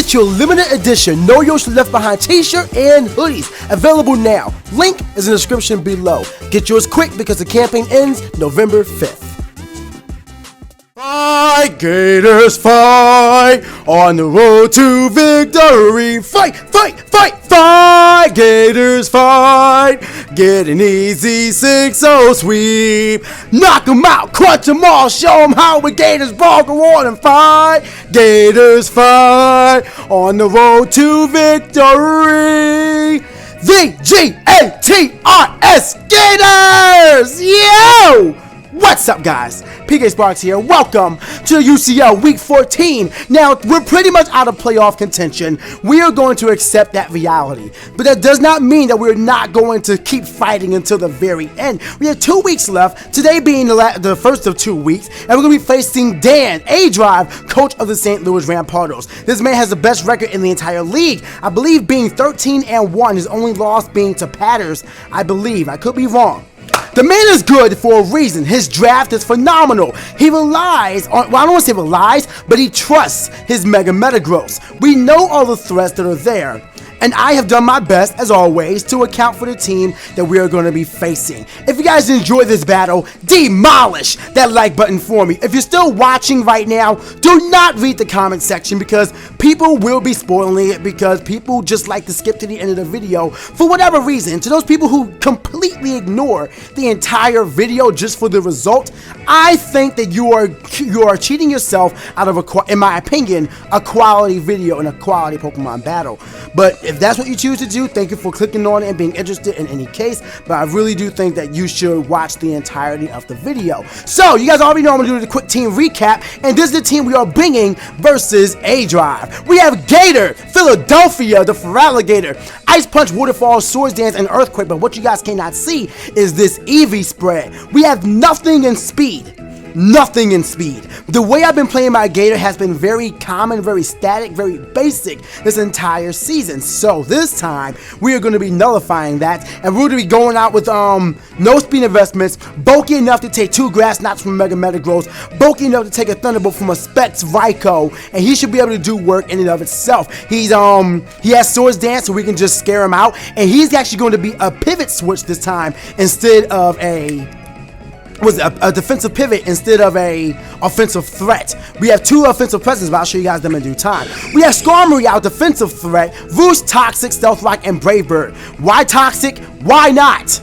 Get your limited edition No Yoshi Left Behind t-shirt and hoodies available now. Link is in the description below. Get yours quick because the campaign ends November 5th. Fight, Gators, fight, on the road to victory. Fight, fight, fight, fight, Gators, fight. Get an easy 6-0 sweep. Knock them out, crunch them all, show them how we Gators ball, go on and fight. Gators, fight, on the road to victory. VGATRS Gators! Yo! What's up, guys? PK Sparks here. Welcome to the UCL Week 14. Now, we're pretty much out of playoff contention. We are going to accept that reality. But that does not mean that we're not going to keep fighting until the very end. We have 2 weeks left, today being the first of 2 weeks, and we're going to be facing Dan A-Drive, coach of the St. Louis Rampardos. This man has the best record in the entire league. I believe being 13-1, his only loss being to Patters, I believe. I could be wrong. The man is good for a reason. His draft is phenomenal. He relies on, well, I don't want to say relies, but he trusts his Mega Metagross. We know all the threats that are there. And I have done my best, as always, to account for the team that we are going to be facing. If you guys enjoy this battle, demolish that like button for me. If you're still watching right now, do not read the comment section because people will be spoiling it because people just like to skip to the end of the video for whatever reason. To those people who completely ignore the entire video just for the result, I think that you are cheating yourself out of, in my opinion, a quality video and a quality Pokemon battle. But if that's what you choose to do, thank you for clicking on it and being interested in any case. But I really do think that you should watch the entirety of the video. So, you guys already know I'm going to do the quick team recap. And this is the team we are bringing versus A-Drive. We have Gator, Philadelphia, the Feraligatr, Ice Punch, Waterfall, Swords Dance, and Earthquake. But what you guys cannot see is this EV spread. We have nothing in speed. Nothing in speed. The way I've been playing my Gator has been very common, very static, very basic this entire season. So this time we are going to be nullifying that, and we're going to be going out with no speed investments, bulky enough to take 2 Grass Knots from Mega Metagross, bulky enough to take a Thunderbolt from a Specs Raikou, and he should be able to do work in and of itself. He has Swords Dance, so we can just scare him out, and he's actually going to be a pivot switch this time instead of a defensive pivot instead of a offensive threat. We have 2 offensive presence, but I'll show you guys them in due time. We have Skarmory, our defensive threat, Roost, Toxic, Stealth Rock, and Brave Bird. Why Toxic? Why not?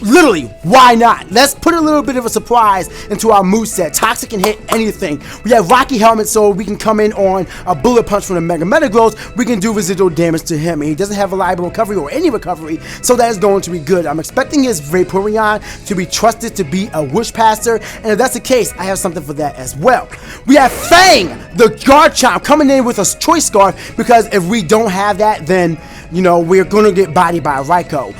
Literally, why not? Let's put a little bit of a surprise into our moveset. Toxic can hit anything. We have Rocky Helmet, so we can come in on a Bullet Punch from the Mega Metagross. We can do residual damage to him, and he doesn't have reliable recovery or any recovery, so that is going to be good. I'm expecting his Vaporeon to be trusted to be a Whoosh Passer, and if that's the case, I have something for that as well. We have Fang, the Garchomp, coming in with a Choice Scarf, because if we don't have that, then, you know, we're going to get bodied by a Raikou.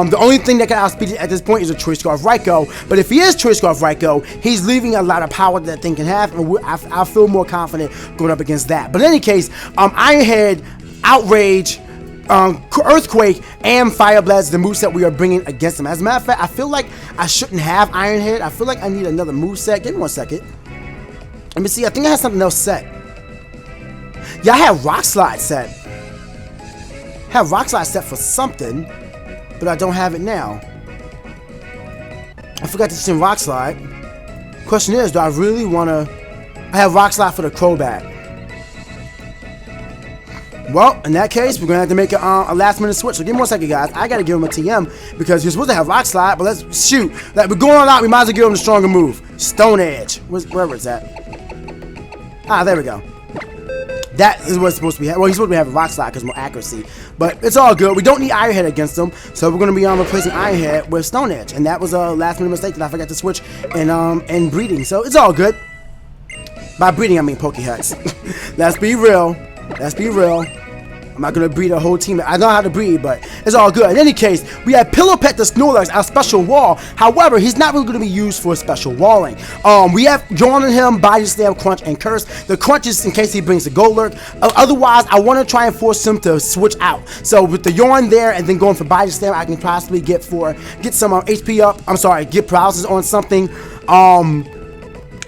The only thing that can outspeed it at this point is a Choice Scarf Raikou, but if he is Choice Scarf Raikou, he's leaving a lot of power that thing can have, and I feel more confident going up against that. But in any case, Iron Head, Outrage, Earthquake, and Fire Blast is the moveset we are bringing against him. As a matter of fact, I feel like I shouldn't have Iron Head. I feel like I need another moveset. Give me 1 second. Let me see. I think I have something else set. Yeah, I have Rock Slide set. I have Rock Slide set for something, but I don't have it now. I forgot to send Rock Slide. Question is, do I really want to... I have Rock Slide for the Crobat. Well, in that case, we're going to have to make a last minute switch. So give me 1 second, guys. I got to give him a TM because you're supposed to have Rock Slide, but let's shoot. Like, we're going all out. We might as well give him a stronger move. Stone Edge. Wherever it's at. Ah, there we go. That is what's supposed to be. Well, he's supposed to have a Rock Slide because more accuracy. But it's all good. We don't need Iron Head against him. So we're going to be replacing Iron Head with Stone Edge. And that was a last minute mistake that I forgot to switch in breeding. So it's all good. By breeding, I mean Pokehex. Let's be real. Let's be real. I'm not going to breed a whole team. I know how to breed, but it's all good. In any case, we have Pillow Pet the Snorlax, our special wall. However, he's not really going to be used for special walling. We have drawn on him Body Slam, Crunch, and Curse. The Crunch is in case he brings a Golurk. Otherwise, I want to try and force him to switch out. So with the Yarn there and then going for Body Slam, I can possibly get some HP up. I'm sorry, get paralysis on something.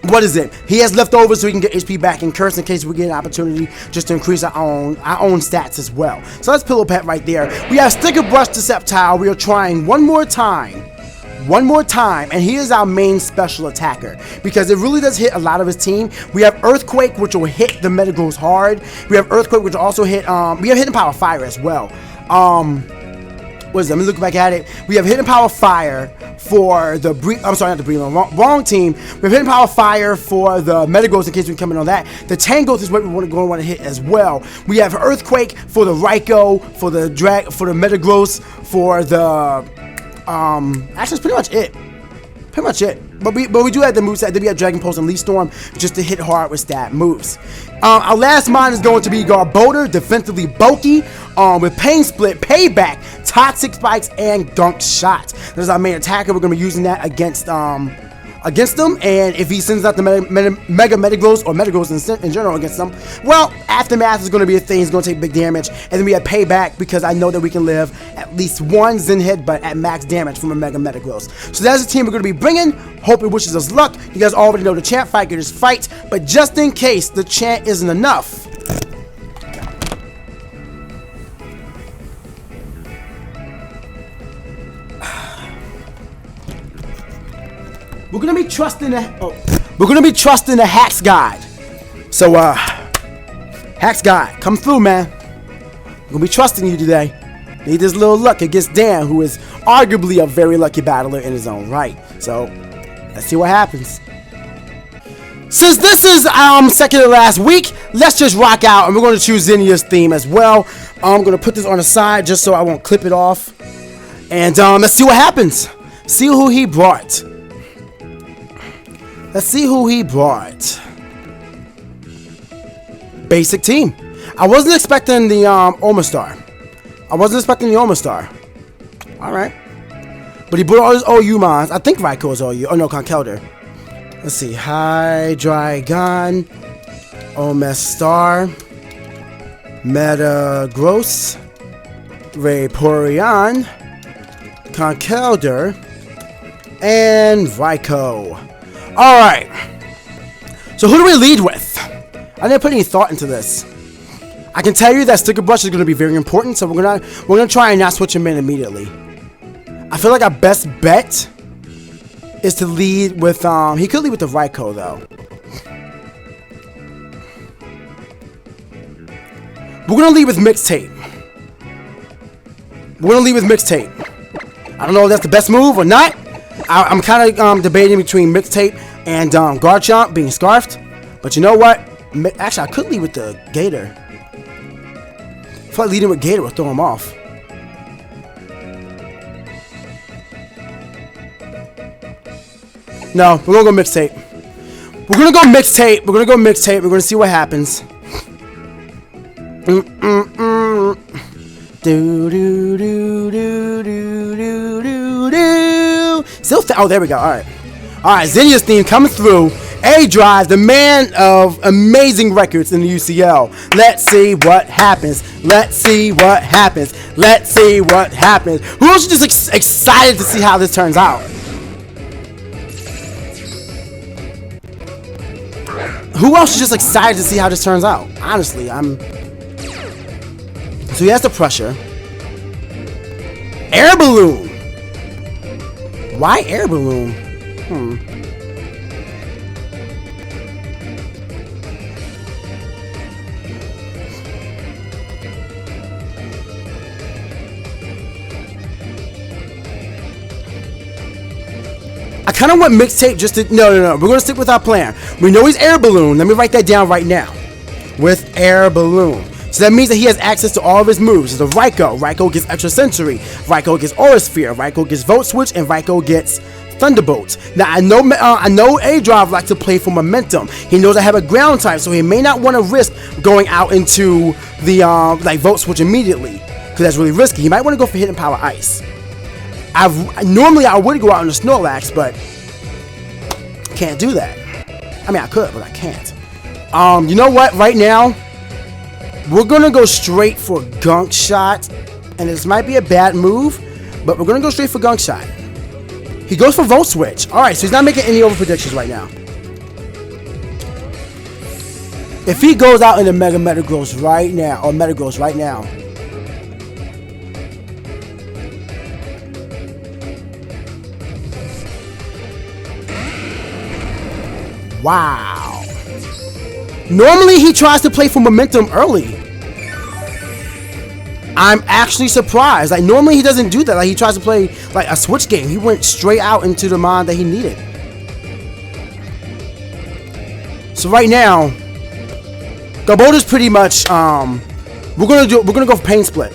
what is it? He has leftovers so he can get HP back and curse in case we get an opportunity just to increase our own stats as well. So that's Pillow Pet right there. We have Sticker Brush Deceptile. We are trying one more time, and he is our main special attacker because it really does hit a lot of his team. We have Earthquake, which will hit the Metagross hard. We have Earthquake, which will also hit, we have Hidden Power Fire as well. What is it? Let me look back at it. We have Hidden Power Fire for the I'm sorry, not the Breedlove, wrong team. We have Hidden Power Fire for the Metagross in case we come in on that. The Tangrowth is what we want to hit as well. We have Earthquake for the Raikou, for the Metagross, for the actually that's pretty much it. But we do have the moveset. Then we have Dragon Pulse and Leaf Storm just to hit hard with stat moves. Our last mon is going to be Garbodor, defensively bulky, with Pain Split, Payback, Toxic Spikes, and Gunk Shot. That's our main attacker. We're going to be using that against them, and if he sends out the Mega Metagross or Metagross in general against them, well, Aftermath is going to be a thing. He's going to take big damage, and then we have Payback because I know that we can live at least one Zen Headbutt at max damage from a Mega Metagross. So that's the team we're going to be bringing. Hope it wishes us luck. You guys already know the chant, fight, get his fight, but just in case the chant isn't enough, we're gonna be trusting the Hacks Guide. So Hacks Guide, come through, man. We're gonna be trusting you today. Need this little luck against Dan, who is arguably a very lucky battler in his own right. So let's see what happens. Since this is second to last week, let's just rock out, and we're gonna choose Zinnia's theme as well. I'm gonna put this on the side just so I won't clip it off, and let's see what happens. See who he brought. Let's see who he brought. Basic team. I wasn't expecting the Omastar. Alright. But he brought all his OU mons. I think Raikou is OU. Oh no, Conkeldurr. Let's see. Hydreigon, Omastar, Metagross, Vaporeon, Conkeldurr, and Raikou. Alright, so who do we lead with? I didn't put any thought into this. I can tell you that Sticker Brush is going to be very important, so we're gonna try and not switch him in immediately. I feel like our best bet is to lead with, he could lead with the Raikou though. We're going to lead with Mixtape. I don't know if that's the best move or not. I'm kind of debating between Mixtape and Garchomp being Scarfed. But you know what? Actually, I could lead with the Gator. I feel like leading with Gator will throw him off. No, we're going to go Mixtape. We're going to go Mixtape. We're going to see what happens. Oh, there we go. Alright, Zinnia's theme coming through. A-Drive, the man of amazing records in the UCL. Let's see what happens. Who else is just excited to see how this turns out? Honestly, so he has the pressure. Air Balloon. Why Air Balloon? I kind of want Mixtape just to... No. We're going to stick with our plan. We know he's Air Balloon. Let me write that down right now. With Air Balloon. So that means that he has access to all of his moves. So the Raikou. Raikou gets Extra Sensory. Raikou gets Aura Sphere. Raikou gets Volt Switch. And Raikou gets Thunderbolt. Now, I know A-Drive likes to play for momentum. He knows I have a ground type, so he may not want to risk going out into the Volt Switch immediately, because that's really risky. He might want to go for Hidden Power Ice. Normally I would go out in the Snorlax, but can't do that. I mean, I could, but I can't. You know what? Right now, we're gonna go straight for Gunk Shot, and this might be a bad move, but we're gonna go straight for Gunk Shot. He goes for Volt Switch. Alright, so he's not making any over predictions right now. If he goes out in the Mega Metagross right now, or Metagross right now, wow. Normally he tries to play for momentum early. I'm actually surprised. Like, normally he doesn't do that. Like, he tries to play like a switch game. He went straight out into the mon that he needed. So right now, Garbodor's pretty much we're gonna go for Pain Split.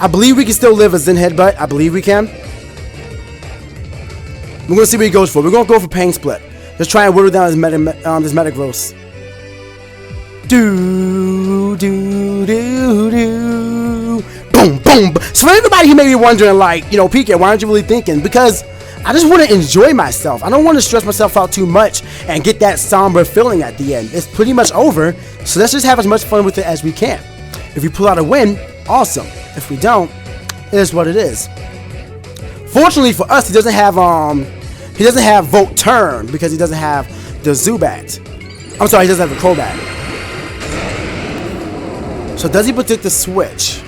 I believe we can still live a Zen Headbutt. I believe we can. We're gonna see what he goes for. We're gonna go for Pain Split. Let's try and whittle down his Metagross. Do do do do. Boom boom. So for everybody who may be wondering, like, you know, PK, why aren't you really thinking? Because I just want to enjoy myself. I don't want to stress myself out too much and get that somber feeling at the end. It's pretty much over, so let's just have as much fun with it as we can. If we pull out a win, awesome. If we don't, it is what it is. Fortunately for us, he doesn't have Volt Turn because he doesn't have the Zubat. I'm sorry, he doesn't have the Crobat. So does he predict the switch?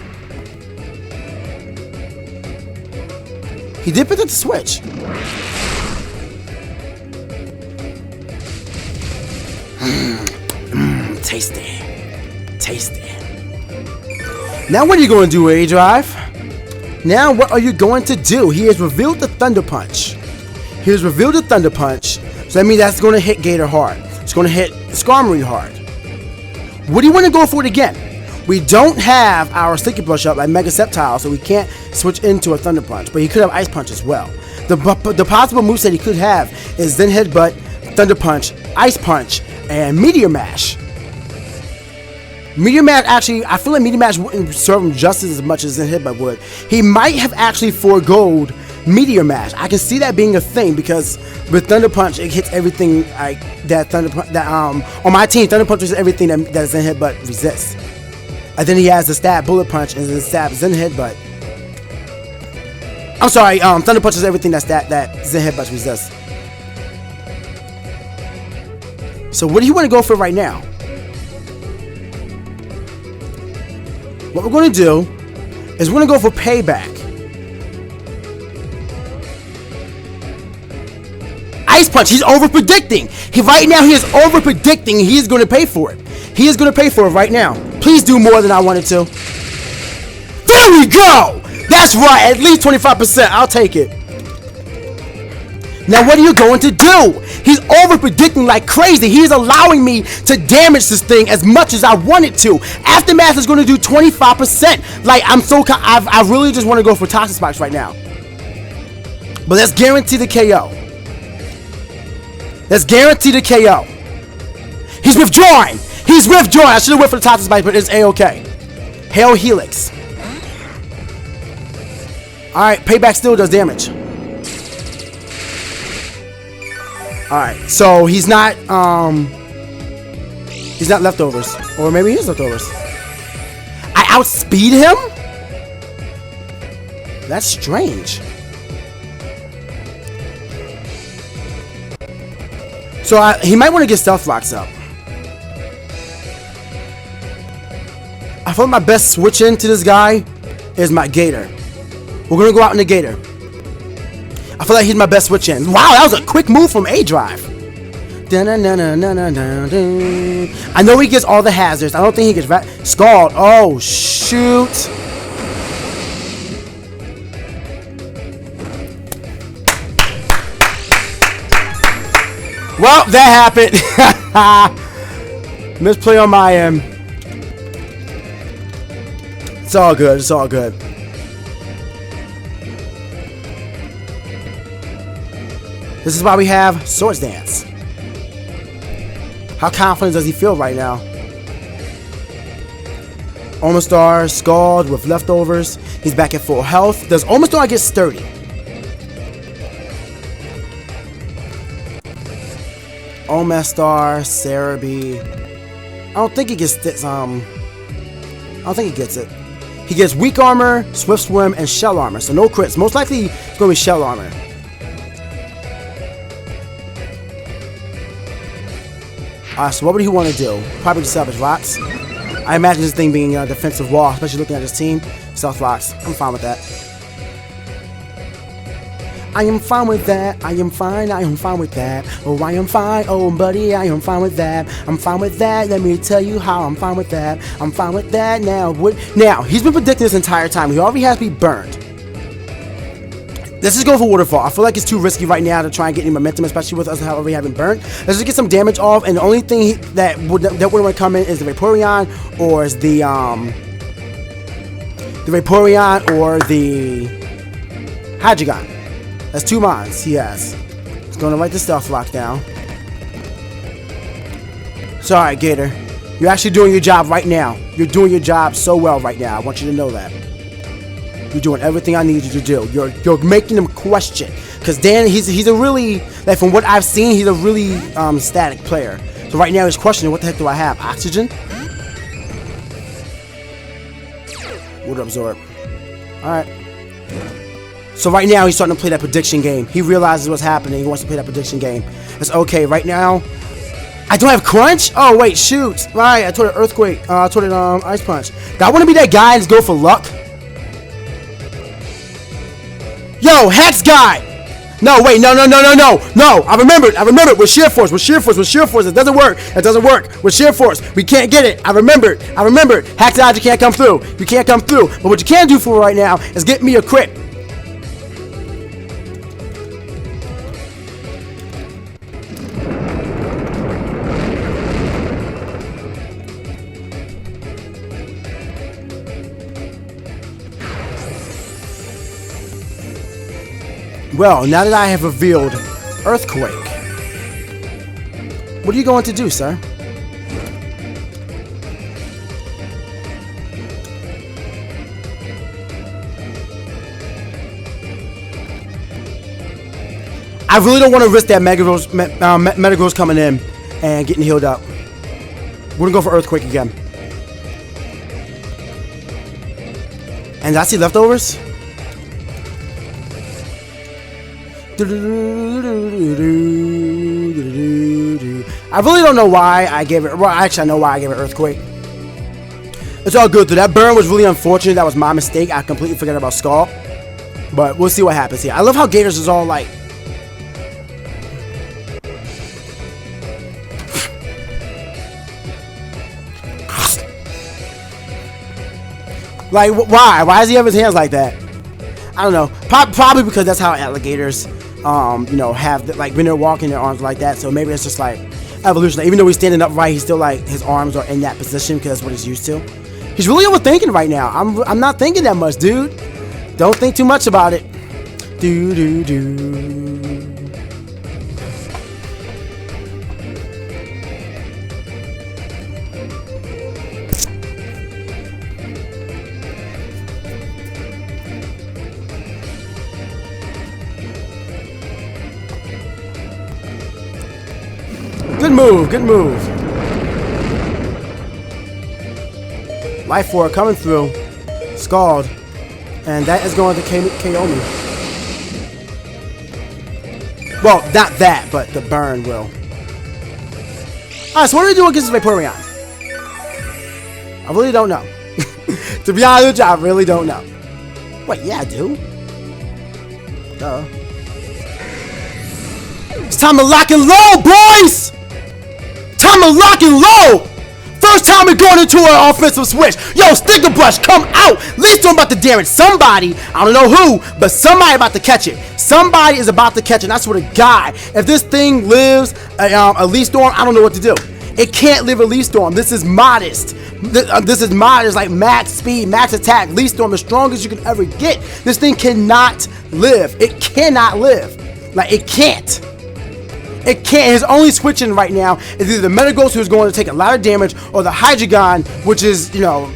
He did predict the switch. Tasty. Tasty. Now what are you going to do, A-Drive? Now what are you going to do? He has revealed the Thunder Punch. He has revealed the Thunder Punch. So that means that's going to hit Gator hard. It's going to hit Skarmory hard. What do you want to go for it again? We don't have our Sticky Brush up like Mega Sceptile, so we can't switch into a Thunder Punch. But he could have Ice Punch as well. The possible moveset he could have is Zen Headbutt, Thunder Punch, Ice Punch, and Meteor Mash. Meteor Mash, actually, I feel like Meteor Mash wouldn't serve him just as much as Zen Headbutt would. He might have actually foregoed Meteor Mash. I can see that being a thing because with Thunder Punch, it hits everything like that Thunder Punch. On my team, Thunder Punch is everything that Zen Headbutt resists. And then he has the stab Bullet Punch and then stab Zen Headbutt. I'm sorry, Thunder Punch is everything that Zen Headbutt resists. So what do you want to go for right now? What we're going to do is we're going to go for Payback. Ice Punch, he's over-predicting. Right now he is over-predicting. He is going to pay for it. He is going to pay for it right now. Please do more than I wanted to. There we go! That's right, at least 25%. I'll take it. Now what are you going to do? He's over-predicting like crazy. He's allowing me to damage this thing as much as I want it to. Aftermath is going to do 25%. Like, I really just want to go for Toxic Spikes right now. But let's guarantee the KO. Let's guarantee the KO. He's withdrawing. He's withdrawing. I should have went for the Toxic Spike, but it's A-okay. Hail Helix. Alright, Payback still does damage. Alright, so he's not leftovers. Or maybe he is leftovers. I outspeed him? That's strange. So he might want to get Stealth Rocks up. I feel like my best switch into this guy is my Gator. We're going to go out in the Gator. I feel like he's my best switch in. Wow, that was a quick move from A-Drive. I know he gets all the hazards. I don't think he gets Scald. Oh, shoot. Well, that happened. Misplay on my end. It's all good. It's all good. This is why we have Swords Dance. How confident does he feel right now? Omastar, Scald with leftovers. He's back at full health. Does Omastar get sturdy? Omastar, Cerebi. I don't think he gets this. I don't think he gets it. He gets Weak Armor, Swift Swim, and Shell Armor. So no crits. Most likely it's going to be Shell Armor. So what would he want to do? Probably just set up his rocks. I imagine this thing being a defensive wall, especially looking at his team. Stealth rocks. I'm fine with that. I am fine with that. I am fine. I am fine with that. Oh, I am fine. Oh, buddy, I am fine with that. I'm fine with that. Let me tell you how I'm fine with that. I'm fine with that now. Now, he's been predicting this entire time. He already has to be burned. Let's just go for waterfall. I feel like it's too risky right now to try and get any momentum, especially with us already having burnt. Let's just get some damage off, and the only thing that would want to come in is the Vaporeon or is the Vaporeon or the Hydreigon. That's 2 mines he has. He's going to write the Stealth Rock down. So, alright, Gator. You're actually doing your job right now. You're doing your job so well right now. I want you to know that. You're doing everything I need you to do. You're making them question. Because Dan, he's a really, like from what I've seen, he's a really static player. So right now he's questioning, what the heck do I have? Oxygen? Water absorb. Alright. So right now he's starting to play that prediction game. He realizes what's happening. He wants to play that prediction game. It's okay. Right now, I don't have Crunch? Oh, wait, shoot. Right, I told it Earthquake. I told it Ice Punch. Do I want to be that guy and just go for luck? Yo, Hex Guy! No, wait, no. No, I remembered. With Sheer Force. It doesn't work. With Sheer Force. We can't get it. I remembered. Hex Guy, you can't come through. But what you can do for right now is get me a crit. Well, now that I have revealed Earthquake, what are you going to do, sir? I really don't want to risk that Metagross coming in and getting healed up. We're going to go for Earthquake again. And I see leftovers? I really don't know why I gave it. Well, actually, I know why I gave it Earthquake. It's all good though. That burn was really unfortunate. That was my mistake. I completely forgot about Skull. But we'll see what happens here. I love how Gators is all like. Like, why? Why does he have his hands like that? I don't know. Probably because that's how alligators, you know, have like when they're walking, their arms like that. So maybe it's just like evolution. Even though he's standing upright, he's still like his arms are in that position because that's what he's used to. He's really overthinking right now. I'm not thinking that much, dude. Don't think too much about it. Good move. Life Orb coming through. Scald. And that is going to KO me. Well, not that, but the burn will. Alright, so what do we do against this Vaporeon? I really don't know. To be honest with you, I really don't know. Wait, yeah, I do. Duh. It's time to lock and load, boys! Time to lock and load! First time we're going into an offensive switch. Yo, Sticker Brush, come out! Least I'm about to damage somebody. I don't know who, but somebody about to catch it. Somebody is about to catch it. And I swear to God, if this thing lives a Leaf Storm, I don't know what to do. It can't live a Leaf Storm. This is modest. This is modest, like max speed, max attack. Leaf Storm, the strongest you can ever get. This thing cannot live. It cannot live. Like, it can't. It can't. His only switching right now is either the Metagross, who's going to take a lot of damage, or the Hydreigon, which is, you know,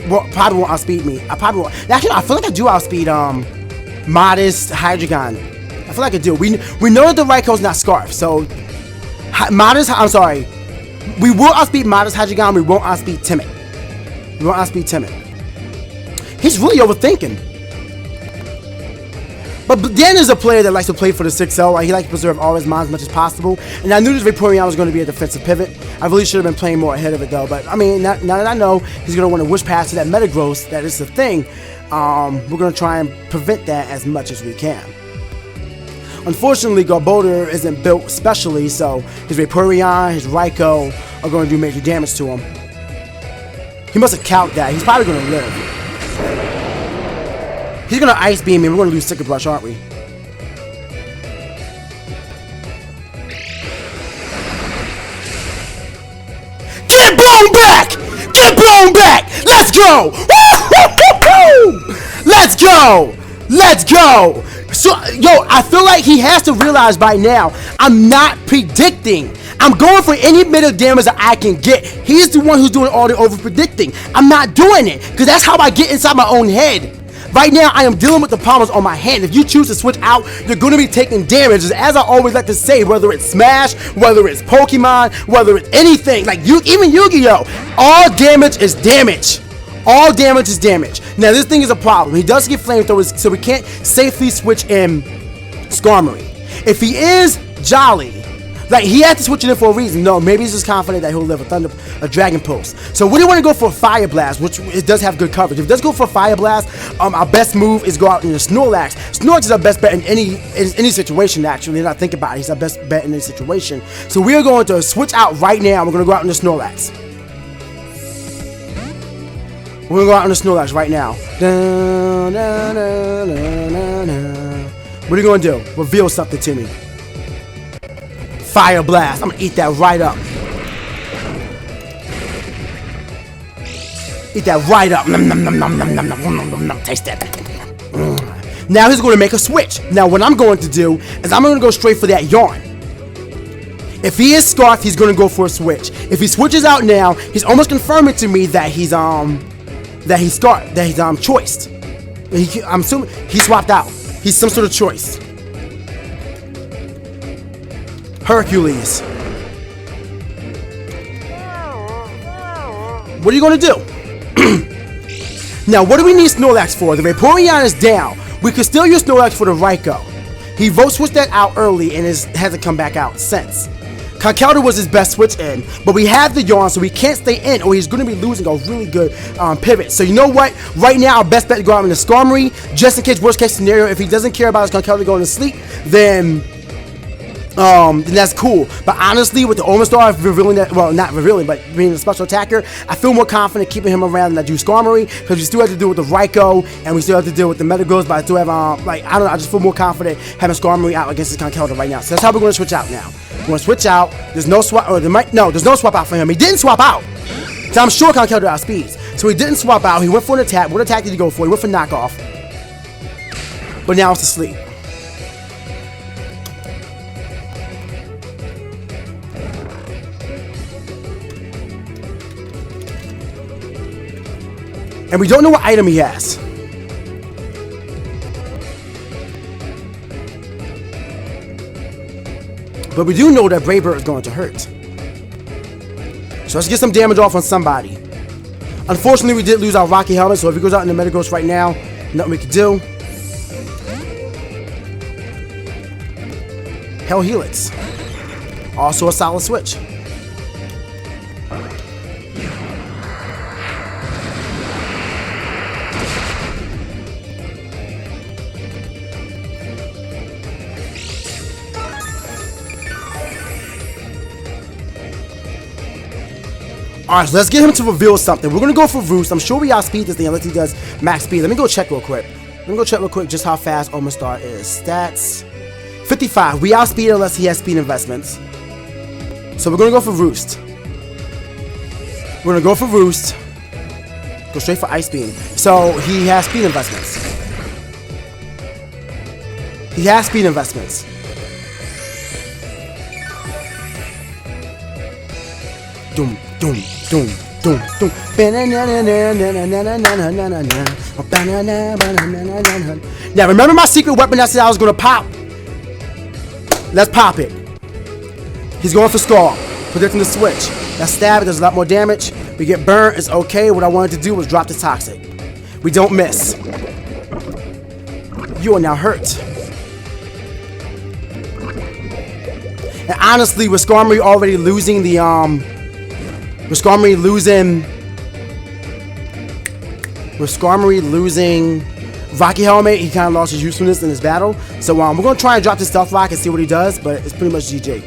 well, probably won't outspeed me. I probably won't. Actually, I feel like I do outspeed modest Hydreigon. I feel like I do. We know that the Raikou not Scarf, so modest. I'm sorry. We will outspeed modest Hydreigon. We won't outspeed Timid. We won't outspeed Timid. He's really overthinking. But Dan is a player that likes to play for the 6-0. Like, he likes to preserve all his mons as much as possible. And I knew this Vaporeon was going to be a defensive pivot. I really should have been playing more ahead of it, though. But, I mean, now that I know he's going to want to wish past to that Metagross, that is the thing, we're going to try and prevent that as much as we can. Unfortunately, Garbodor isn't built specially, so his Vaporeon, his Raikou are going to do major damage to him. He must have calced that. He's probably going to live. He's going to Ice Beam me. We're going to lose Sticker Brush, aren't we? Get blown back! Get blown back! Let's go! Let's go! Let's go! So, yo, I feel like he has to realize by now, I'm not predicting. I'm going for any bit of damage that I can get. He's the one who's doing all the over-predicting. I'm not doing it, because that's how I get inside my own head. Right now, I am dealing with the problems on my hand. If you choose to switch out, you're going to be taking damage. As I always like to say, whether it's Smash, whether it's Pokemon, whether it's anything, like even Yu-Gi-Oh! All damage is damage. All damage is damage. Now, this thing is a problem. He does get flamethrowers, so we can't safely switch in Skarmory. If he is Jolly, like, he had to switch it in for a reason. No, maybe he's just confident that he'll live a Dragon Pulse. So we want to go for a Fire Blast, which it does have good coverage. If it does go for a Fire Blast, our best move is go out into Snorlax. Snorlax is our best bet in any situation, actually. Not think about it. He's our best bet in any situation. So we are going to switch out right now. We're going to go out into Snorlax. We're going to go out into Snorlax right now. What are you going to do? Reveal something to me. Fire Blast. I'm going to eat that right up. Eat that right up. Nom, nom, nom, nom, nom, nom, nom, nom, nom, nom. Taste that. Now he's going to make a switch. Now what I'm going to do is I'm going to go straight for that Yarn. If he is Scarf, he's going to go for a switch. If he switches out now, he's almost confirming to me that he's choiced. I'm assuming he swapped out. He's some sort of choice. Hercules. What are you going to do? Now, what do we need Snorlax for? The Vaporeon is down. We could still use Snorlax for the Raikou. He vote switched that out early and hasn't come back out since. Conkeldurr was his best switch in, but we have the Yarn, so we can't stay in, or he's going to be losing a really good pivot. So you know what? Right now, our best bet to go out in the Skarmory, just in case, worst case scenario, if he doesn't care about his Conkeldurr going to sleep, then that's cool. But honestly, with the Omastar revealing that, well, not revealing, but being a special attacker, I feel more confident keeping him around than I do Skarmory, because we still have to deal with the Raikou, and we still have to deal with the Metagross, but I still have, like, I don't know, I just feel more confident having Skarmory out against his Conkeldurr right now. So that's how we're going to switch out now. We're going to switch out. There's no swap, or there's no swap out for him. He didn't swap out. So I'm sure Conkeldurr outspeeds. So he didn't swap out. He went for an attack. What attack did he go for? He went for knockoff. But now it's asleep. And we don't know what item he has. But we do know that Brave Bird is going to hurt. So let's get some damage off on somebody. Unfortunately, we did lose our Rocky Helmet, so if he goes out in the Metagross right now, nothing we can do. Hell Helix. Also a solid switch. Alright, so let's get him to reveal something. We're going to go for Roost. I'm sure we outspeed this thing unless he does max speed. Let me go check real quick. Let me go check real quick just how fast Omastar is. Stats. 55. We outspeed it unless he has speed investments. So we're going to go for Roost. We're going to go for Roost. Go straight for Ice Beam. So he has speed investments. He has speed investments. Doom, doom, doom, doom, doom. Now remember my secret weapon I said I was gonna pop? Let's pop it. He's going for Skull, predicting the switch. That stab, it does a lot more damage. We get burnt, it's okay. What I wanted to do was drop the Toxic. We don't miss. You are now hurt. And honestly, with Skarmory already losing the Rocky Helmet, he kind of lost his usefulness in this battle. So we're gonna try and drop the Stealth Rock and see what he does, but it's pretty much GG.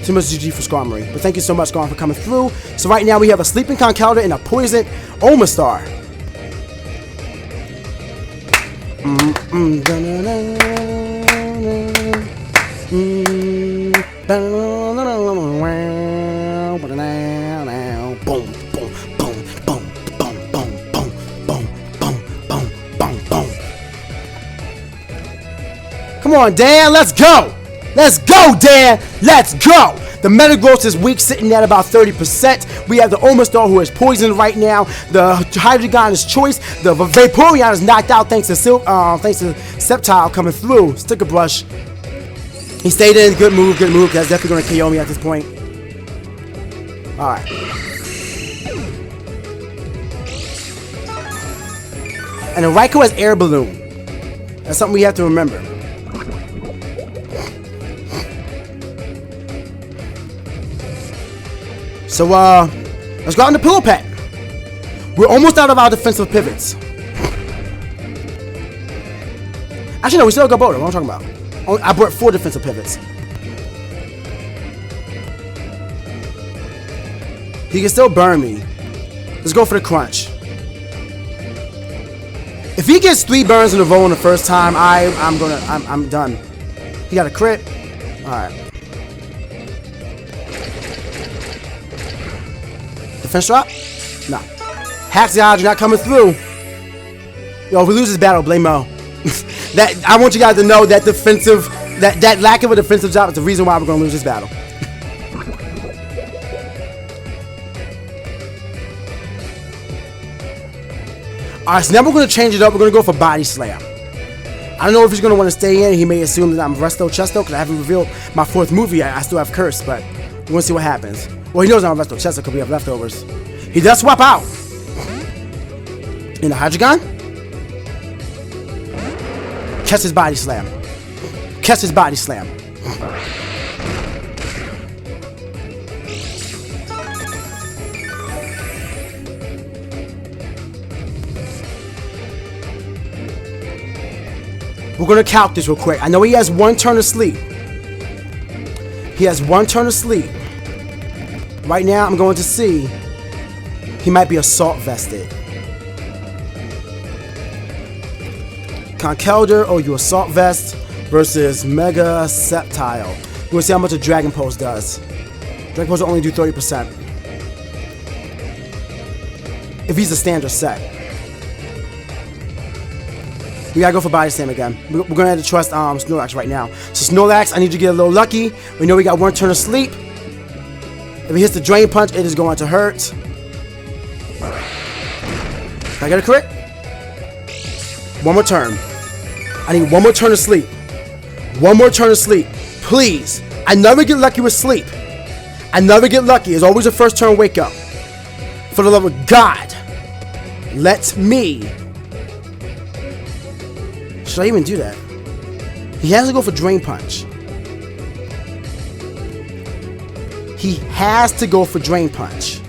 Too much GG for Skarmory. But thank you so much, Skarmory, for coming through. So right now we have a Sleeping Conkeldurr and a Poison Omastar. Boom, boom, boom, boom, boom, boom, boom, boom, boom, boom, boom, boom. Come on, Dan, let's go! Let's go, Dan! Let's go! The Metagross is weak, sitting at about 30%. We have the Omastar, who is poisoned right now. The Hydreigon is choice. The Vaporeon is knocked out thanks to Sceptile coming through. Sticker Brush. He stayed in. Good move, good move. That's definitely going to KO me at this point. Alright. And the Raikou has Air Balloon. That's something we have to remember. So, let's go out in the Pillow Pet. We're almost out of our defensive pivots. Actually, no, we still got Boulder. What am I talking about? I brought 4 defensive pivots. He can still burn me. Let's go for the Crunch. If he gets 3 burns in a row in the first time, I'm done. He got a crit. All right. Defense drop? No. Haxorus not coming through. Yo, if we lose this battle, blame Mo. I want you guys to know that that lack of a defensive drop is the reason why we're gonna lose this battle. Alright, so now we're gonna change it up. We're gonna go for Body Slam. I don't know if he's gonna want to stay in. He may assume that I'm Resto Chesto because I haven't revealed my 4th movie yet. I still have Curse, but we're gonna see what happens. Well, he knows I'm Resto Chesto because we have leftovers. He does swap out. In the Hydreigon. Catch his Body Slam. Catch his Body Slam. We're going to calc this real quick. I know he has 1 turn of sleep. He has 1 turn of sleep. Right now, I'm going to see. He might be Assault Vested. Conkeldurr, oh, you Assault Vest versus Mega Sceptile. We're going to see how much a Dragon Pulse does. Dragon Pulse will only do 30%. If he's a standard set. We gotta go for Body Slam again. We're gonna have to trust Snorlax right now. So Snorlax, I need you to get a little lucky. We know we got 1 turn of sleep. If he hits the Drain Punch, it is going to hurt. Can I get a crit? 1 more turn. I need 1 more turn of sleep. 1 more turn of sleep. Please. I never get lucky with sleep. I never get lucky. It's always a first turn wake up. For the love of God, let me. Should I even do that? He has to go for Drain Punch. He has to go for Drain Punch.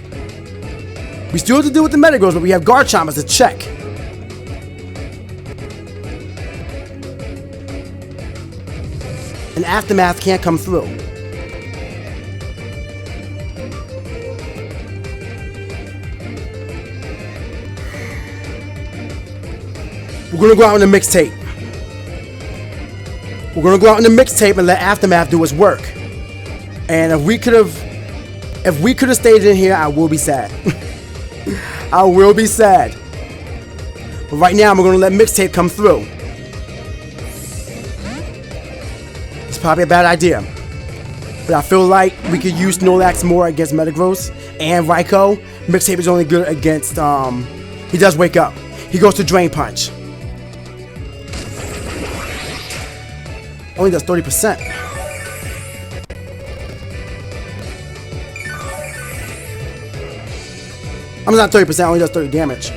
We still have to deal with the Metagross, but we have Garchomp as a check. And Aftermath can't come through. We're going to go out on the mixtape. We're going to go out on the mixtape and let Aftermath do his work. And if we could have stayed in here, I will be sad. I will be sad. But right now, we're going to let mixtape come through. It's probably a bad idea. But I feel like we could use Snorlax more against Metagross and Raikou. Mixtape is only good against, he does wake up. He goes to Drain Punch. Only does 30%. I'm not 30%, only does 30 damage.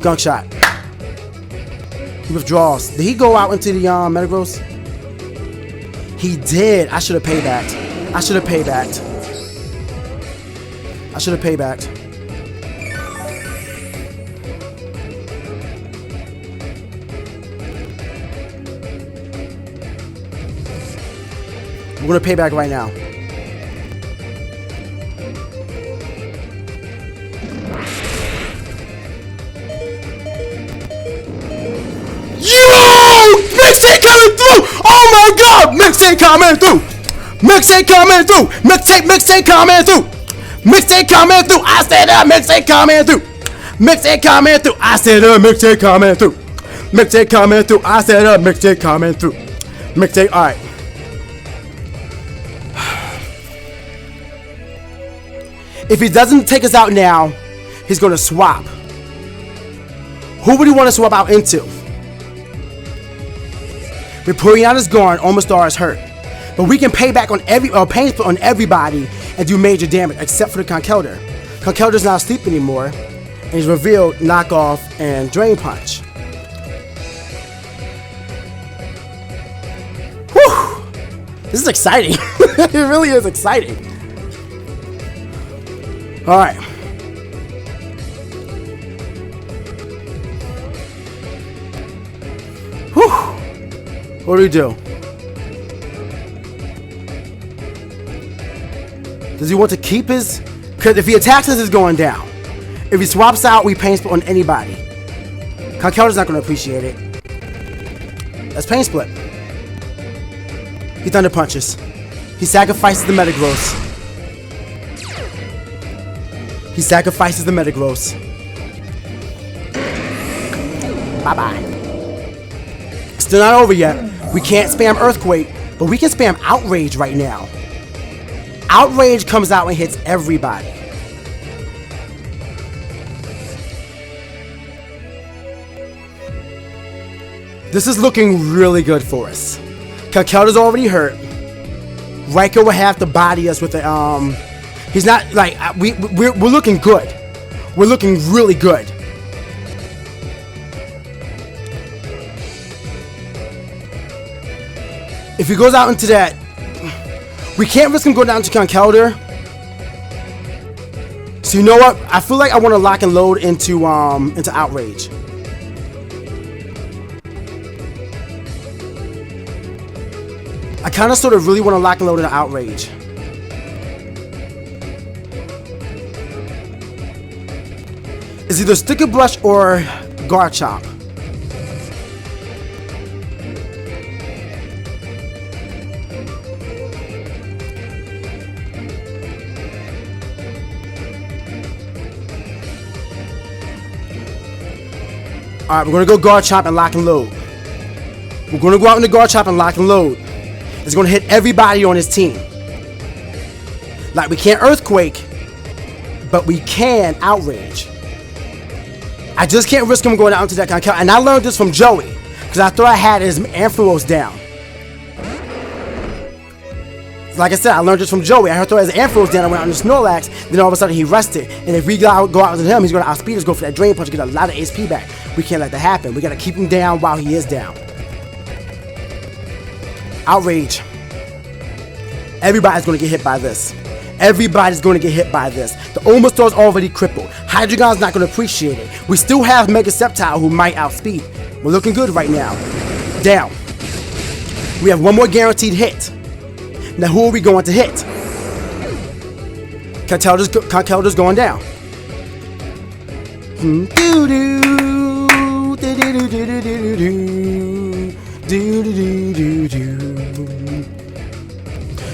Gunk Shot. He withdraws. Did he go out into the Metagross? He did. I should have paid that. I should have paid that. I should have paid that. We're gonna pay back right now. Mixtape coming through! Oh my god! Mixtape coming through! Mixtape coming through! Mixtape coming through! Mixtape coming through! I said that mixtape coming through! Mixtape coming through! I said that mixtape coming through! Mixtape coming through! I said that mixtape coming through! Mixtape, alright. If he doesn't take us out now, he's gonna swap. Who would he want to swap out into? Vaporeon is gone, Omastar is hurt. But we can pay back on pain split on everybody and do major damage, except for the Conkeldurr. Conkeldurr's not asleep anymore, and he's revealed Knockoff and Drain Punch. Whew! This is exciting. It really is exciting. Alright. Whew! What do we do? Does he want to keep his... Because if he attacks us, it's going down. If he swaps out, we pain split on anybody. Conkeldurr's not going to appreciate it. That's pain split. He Thunder Punches. He sacrifices the Metagross. He sacrifices the Metagross. Bye-bye. Still not over yet. We can't spam Earthquake, but we can spam Outrage right now. Outrage comes out and hits everybody. This is looking really good for us. Conkeldurr's already hurt. Riker will have to body us with the he's not like we're looking good. We're looking really good. If he goes out into that, we can't risk him going down to Conkeldurr. So you know what? I feel like I want to lock and load into Outrage. I kind of sort of really want to lock and load into Outrage. It's either Sticker Brush or Garchomp. Alright, we're going to go Garchomp and lock and load. We're going to go out into Garchomp and lock and load. It's going to hit everybody on his team. Like, we can't Earthquake, but we can Outrage. I just can't risk him going out into that Conkeldurr. And I learned this from Joey, because I thought I had his Ampharos down. Like I said, I learned this from Joey. I thought his Ampharos down, I went out into Snorlax, then all of a sudden he rested. And if we go out to him, he's going to outspeed us, go for that Drain Punch, get a lot of HP back. We can't let that happen. We got to keep him down while he is down. Outrage. Everybody's going to get hit by this. Everybody's going to get hit by this. The Omastar's already crippled. Hydreigon's not going to appreciate it. We still have Mega Sceptile who might outspeed. We're looking good right now. Down. We have one more guaranteed hit. Now who are we going to hit? Conkeldurr's going down.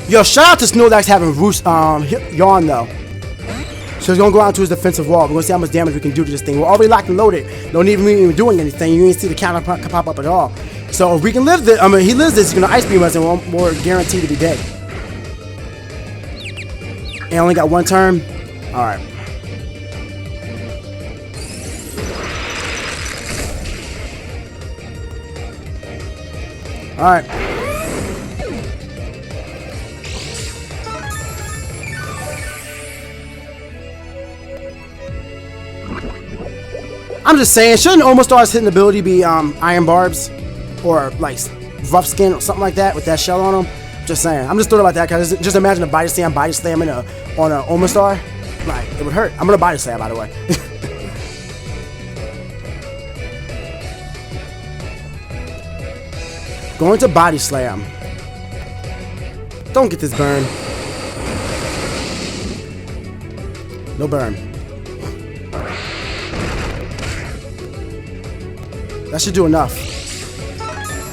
Yo, shout out to Snorlax having Roost Yawn though. So he's gonna go out to his defensive wall. We're gonna see how much damage we can do to this thing. We're already locked and loaded. Don't even doing anything. You ain't see the counter pop up at all. So if we can live this, I mean, he lives this, he's gonna Ice Beam us and we're guaranteed to be dead. And only got one turn. All right. All right. I'm just saying, shouldn't Almost Star's hitting ability be Iron Barbs or like Rough Skin or something like that with that shell on them? Just saying. I'm just thinking about that because just imagine a body slamming on a Almost Star. Like, it would hurt. I'm gonna body slam, by the way. Going to body slam. Don't get this burn. No burn. That should do enough.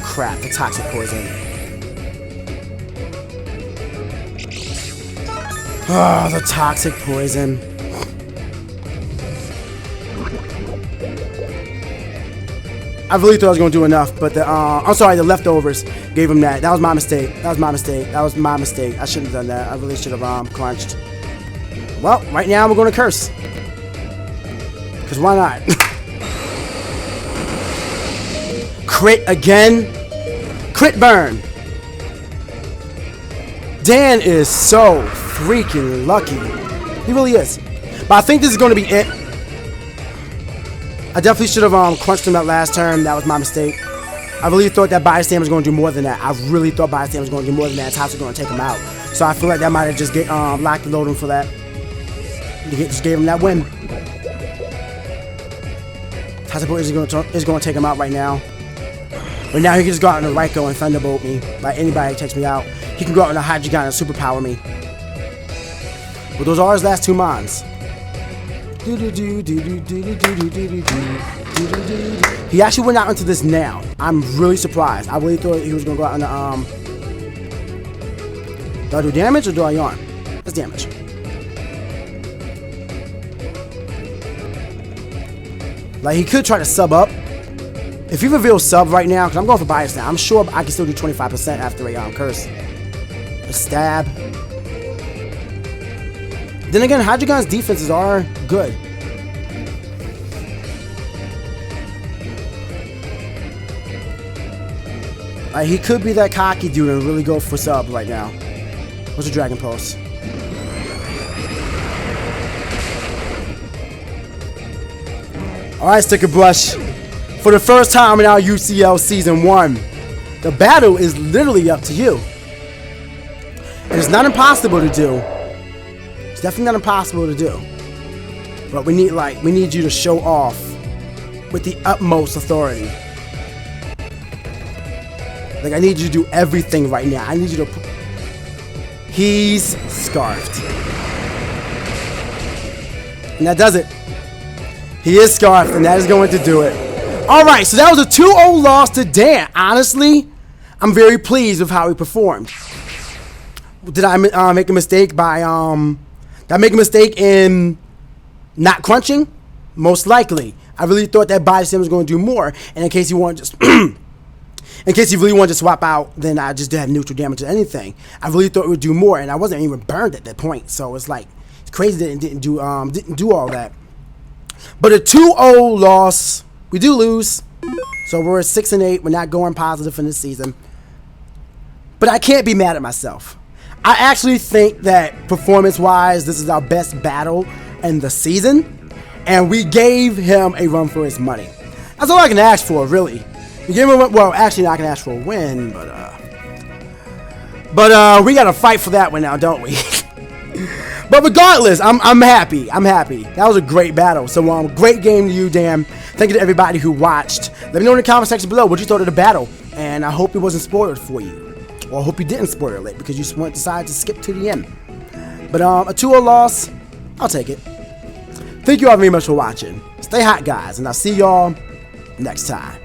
Crap, the toxic poison. Oh, the toxic poison. I really thought I was going to do enough, but I'm sorry, the leftovers gave him that. That was my mistake. That was my mistake. That was my mistake. I shouldn't have done that. I really should have crunched. Well, right now we're going to curse. Because why not? Crit again. Crit burn. Dan is so freaking lucky. He really is. But I think this is going to be it. I definitely should have crunched him that last turn. That was my mistake. I really thought that body slam was going to do more than that. I really thought body slam was going to do more than that. Tops was going to take him out. So I feel like that might have just locked the load him for that. Just gave him that win. Toxic Poison is going to take him out right now. But now he can just go out in a Raikou and Thunderbolt me. Like anybody takes me out. He can go out in a Hydreigon and superpower me. But those are his last two mons. He actually went out into this now. I'm really surprised. I really thought he was going to go out in the Do I do damage or do I yarn? That's damage. Like, he could try to sub up. If he reveals sub right now, because I'm going for bias now, I'm sure I can still do 25% after a curse. A stab. Then again, Hydreigon's defenses are good. Like, he could be that cocky dude and really go for sub right now. What's a Dragon Pulse? Alright, Sticker Brush. For the first time in our UCL Season 1, the battle is literally up to you. And it's not impossible to do. It's definitely not impossible to do. But we need you to show off with the utmost authority. Like, I need you to do everything right now. I need you to... He's scarfed. And that does it. He is scarfed, and that is going to do it. Alright, so that was a 2-0 loss to Dan. Honestly, I'm very pleased with how he performed. Did I make a mistake by... Did I make a mistake in not crunching? Most likely. I really thought that body slam was going to do more. And in case you want just... in case you really wanted to swap out, then I just did have neutral damage or anything. I really thought it would do more, and I wasn't even burned at that point. So it's like, it's crazy that it didn't do all that. But a 2-0 loss, we do lose. So we're at 6-8. We're not going positive in this season. But I can't be mad at myself. I actually think that performance-wise, this is our best battle in the season. And we gave him a run for his money. That's all I can ask for, really. We gave him a, well, actually, not gonna ask for a win, but we gotta fight for that one now, don't we? But regardless, I'm happy. I'm happy. That was a great battle. So, great game to you, Dan. Thank you to everybody who watched. Let me know in the comment section below what you thought of the battle, and I hope it wasn't spoiled for you, or I hope you didn't spoil it because you decided to skip to the end. But a 2-0 loss, I'll take it. Thank you all very much for watching. Stay hot, guys, and I'll see y'all next time.